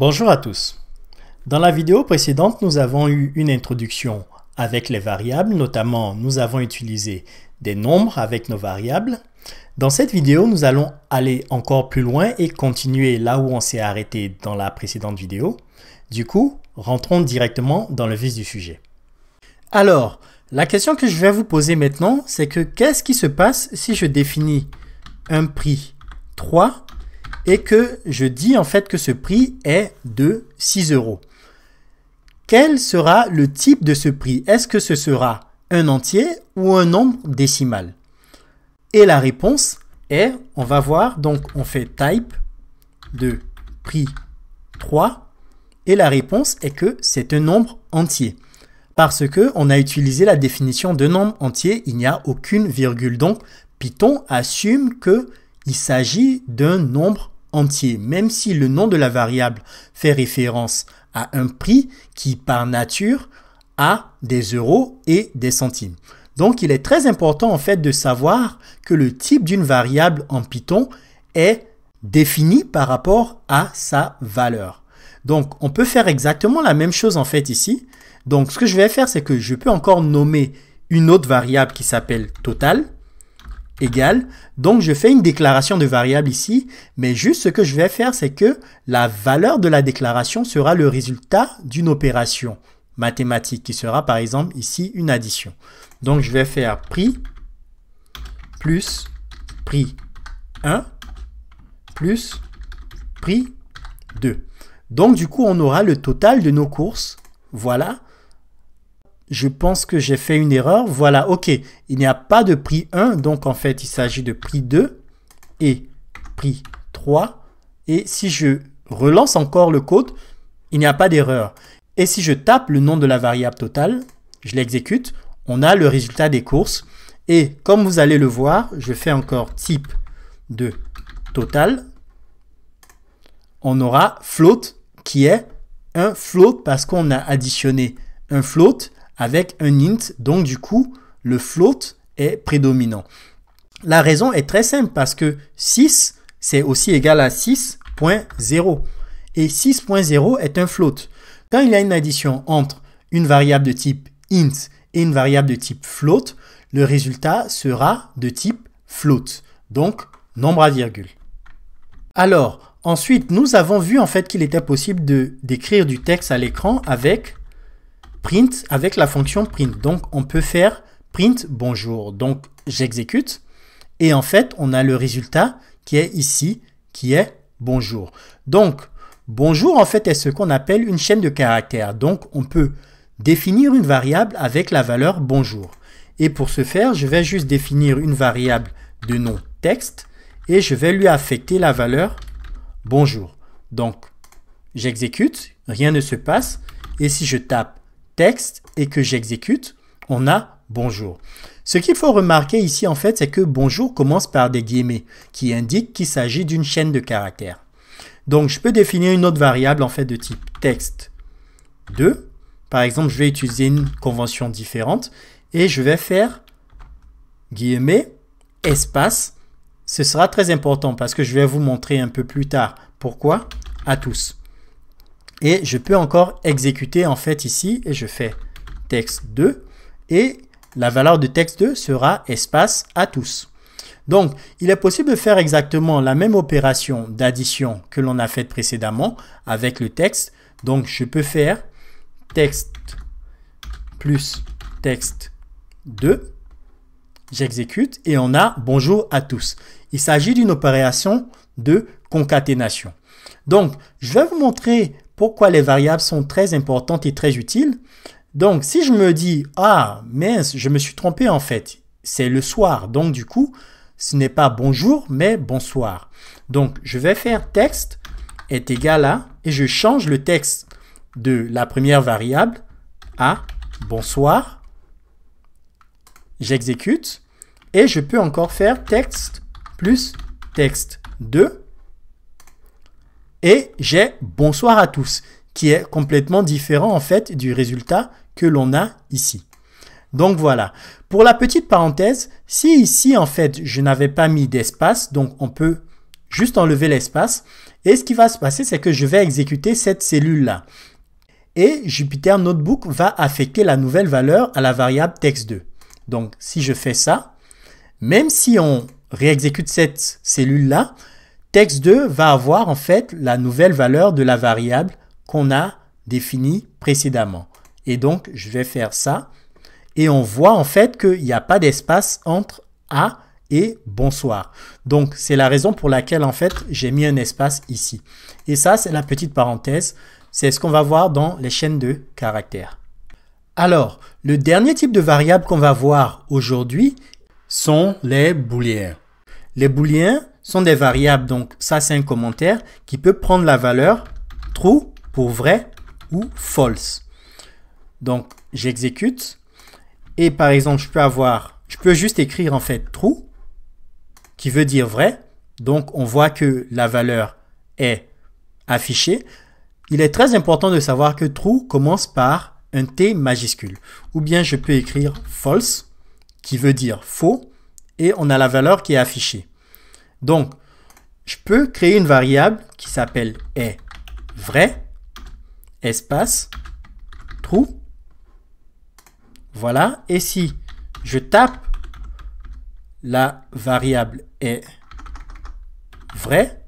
Bonjour à tous. Dans la vidéo précédente, nous avons eu une introduction avec les variables, notamment nous avons utilisé des nombres avec nos variables. Dans cette vidéo, nous allons aller encore plus loin et continuer là où on s'est arrêté dans la précédente vidéo. Du coup, rentrons directement dans le vif du sujet. Alors, la question que je vais vous poser maintenant, c'est que qu'est-ce qui se passe si je définis un prix 3 et que je dis en fait que ce prix est de 6 €. Quel sera le type de ce prix? Est-ce que ce sera un entier ou un nombre décimal? Et la réponse est, on va voir, donc on fait type de prix 3 et la réponse est que c'est un nombre entier. Parce qu'on a utilisé la définition de nombre entier, il n'y a aucune virgule. Donc, Python assume qu'il s'agit d'un nombre entier, même si le nom de la variable fait référence à un prix qui, par nature, a des euros et des centimes. Donc, il est très important, en fait, de savoir que le type d'une variable en Python est défini par rapport à sa valeur. Donc, on peut faire exactement la même chose, en fait, ici. Donc, ce que je vais faire, c'est que je peux encore nommer une autre variable qui s'appelle total égale. Donc, je fais une déclaration de variable ici, mais juste ce que je vais faire, c'est que la valeur de la déclaration sera le résultat d'une opération mathématique qui sera, par exemple, ici, une addition. Donc, je vais faire prix plus prix 1 plus prix 2. Donc, du coup, on aura le total de nos courses. Voilà. Je pense que j'ai fait une erreur. Voilà, ok. Il n'y a pas de prix 1, donc en fait, il s'agit de prix 2 et prix 3. Et si je relance encore le code, il n'y a pas d'erreur. Et si je tape le nom de la variable totale, je l'exécute, on a le résultat des courses. Et comme vous allez le voir, je fais encore type de total. On aura float qui est un float parce qu'on a additionné un float avec un int, donc du coup, le float est prédominant. La raison est très simple parce que 6, c'est aussi égal à 6.0 et 6.0 est un float. Quand il y a une addition entre une variable de type int et une variable de type float, le résultat sera de type float, donc nombre à virgule. Alors, ensuite, nous avons vu en fait qu'il était possible d'écrire du texte à l'écran avec print, avec la fonction print. Donc, on peut faire print bonjour. Donc, j'exécute et en fait, on a le résultat qui est ici, qui est bonjour. Donc, bonjour en fait est ce qu'on appelle une chaîne de caractères. Donc, on peut définir une variable avec la valeur bonjour. Et pour ce faire, je vais juste définir une variable de nom texte et je vais lui affecter la valeur bonjour. Donc, j'exécute, rien ne se passe. Et si je tape texte et que j'exécute, on a bonjour. Ce qu'il faut remarquer ici, en fait, c'est que bonjour commence par des guillemets qui indiquent qu'il s'agit d'une chaîne de caractères. Donc, je peux définir une autre variable, en fait, de type texte 2. Par exemple, je vais utiliser une convention différente et je vais faire guillemets, espace. Ce sera très important parce que je vais vous montrer un peu plus tard pourquoi à tous. Et je peux encore exécuter en fait ici et je fais texte 2 et la valeur de texte 2 sera espace à tous. Donc, il est possible de faire exactement la même opération d'addition que l'on a faite précédemment avec le texte. Donc, je peux faire texte plus texte 2. J'exécute et on a bonjour à tous. Il s'agit d'une opération de concaténation. Donc, je vais vous montrer pourquoi les variables sont très importantes et très utiles. Donc, si je me dis, ah, mince, je me suis trompé en fait, c'est le soir. Donc, du coup, ce n'est pas bonjour, mais bonsoir. Donc, je vais faire texte est égal à, et je change le texte de la première variable à bonsoir. J'exécute et je peux encore faire texte plus texte 2. Et j'ai bonsoir à tous, qui est complètement différent en fait du résultat que l'on a ici. Donc voilà. Pour la petite parenthèse, si ici en fait je n'avais pas mis d'espace, donc on peut juste enlever l'espace Et ce qui va se passer, c'est que je vais exécuter cette cellule-là. Et Jupyter Notebook va affecter la nouvelle valeur à la variable text2. Donc, si je fais ça, même si on réexécute cette cellule-là, text2 va avoir en fait la nouvelle valeur de la variable qu'on a définie précédemment. Et donc, je vais faire ça. Et on voit en fait qu'il n'y a pas d'espace entre A et bonsoir. Donc, c'est la raison pour laquelle en fait, j'ai mis un espace ici. Et ça, c'est la petite parenthèse. C'est ce qu'on va voir dans les chaînes de caractères. Alors, le dernier type de variable qu'on va voir aujourd'hui sont les booléens. Les booléens sont des variables, donc ça c'est un commentaire, qui peut prendre la valeur true pour vrai ou false. Donc, j'exécute et par exemple, je peux juste écrire en fait true, qui veut dire vrai. Donc, on voit que la valeur est affichée. Il est très important de savoir que true commence par un T majuscule. Ou bien je peux écrire false, qui veut dire faux, et on a la valeur qui est affichée. Donc, je peux créer une variable qui s'appelle est vrai, espace, true. Voilà. Et si je tape la variable est vrai,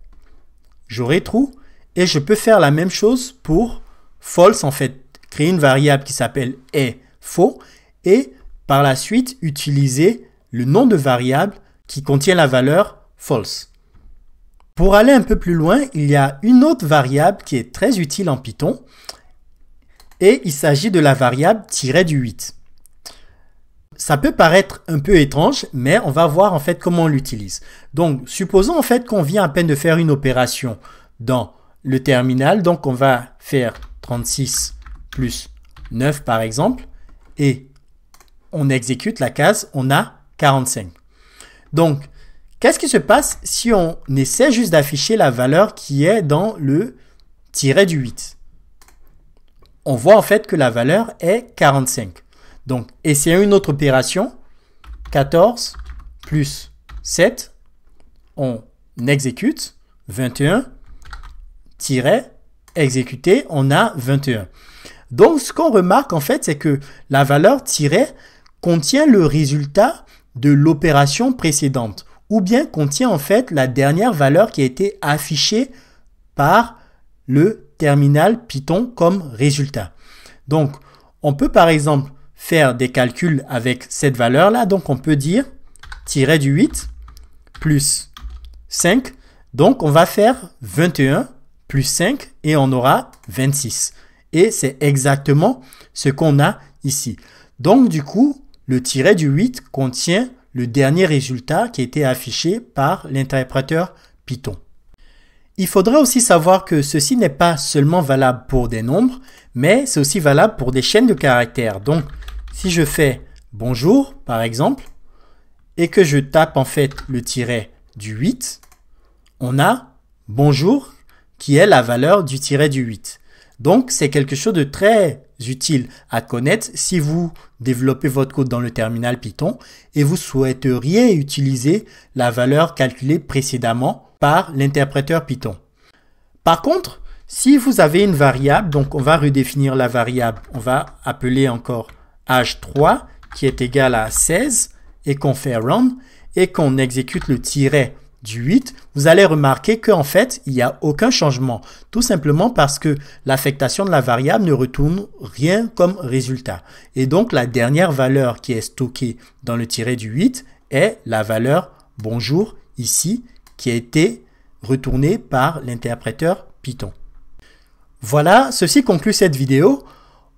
j'aurai true. Et je peux faire la même chose pour false, en fait, créer une variable qui s'appelle est faux et par la suite utiliser le nom de variable qui contient la valeur false. Pour aller un peu plus loin, il y a une autre variable qui est très utile en Python et il s'agit de la variable -8. Ça peut paraître un peu étrange, mais on va voir en fait comment on l'utilise. Donc, supposons en fait qu'on vient à peine de faire une opération dans le terminal, donc on va faire 36 plus 9 par exemple, et on exécute la case, on a 45. Donc, qu'est-ce qui se passe si on essaie juste d'afficher la valeur qui est dans le -8? On voit en fait que la valeur est 45. Donc, essayons une autre opération, 14 plus 7, on exécute, 21, exécuter, on a 21. Donc, ce qu'on remarque en fait, c'est que la valeur tiret contient le résultat de l'opération précédente ou bien contient en fait la dernière valeur qui a été affichée par le terminal Python comme résultat. Donc, on peut par exemple faire des calculs avec cette valeur-là. Donc, on peut dire -8 plus 5. Donc, on va faire 21 plus 5 et on aura 26. Et c'est exactement ce qu'on a ici. Donc, du coup, le -8 contient le dernier résultat qui a été affiché par l'interpréteur Python. Il faudra aussi savoir que ceci n'est pas seulement valable pour des nombres, mais c'est aussi valable pour des chaînes de caractères. Donc, si je fais bonjour, par exemple, et que je tape en fait le -8, on a bonjour qui est la valeur du -8. Donc, c'est quelque chose de très utile à connaître si vous développez votre code dans le terminal Python et vous souhaiteriez utiliser la valeur calculée précédemment par l'interpréteur Python. Par contre, si vous avez une variable, donc on va redéfinir la variable, on va appeler encore age3 qui est égal à 16 et qu'on fait run et qu'on exécute le -8, vous allez remarquer qu'en fait, il n'y a aucun changement. Tout simplement parce que l'affectation de la variable ne retourne rien comme résultat. Et donc, la dernière valeur qui est stockée dans le -8 est la valeur bonjour ici qui a été retournée par l'interpréteur Python. Voilà, ceci conclut cette vidéo.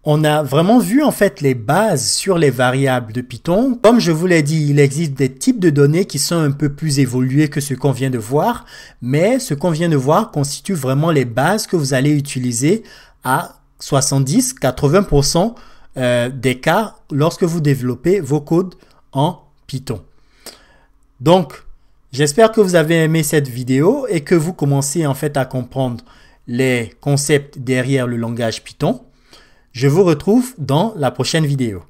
On a vraiment vu en fait les bases sur les variables de Python. Comme je vous l'ai dit, il existe des types de données qui sont un peu plus évolués que ce qu'on vient de voir, mais ce qu'on vient de voir constitue vraiment les bases que vous allez utiliser à 70-80% des cas lorsque vous développez vos codes en Python. Donc, j'espère que vous avez aimé cette vidéo et que vous commencez en fait à comprendre les concepts derrière le langage Python. Je vous retrouve dans la prochaine vidéo.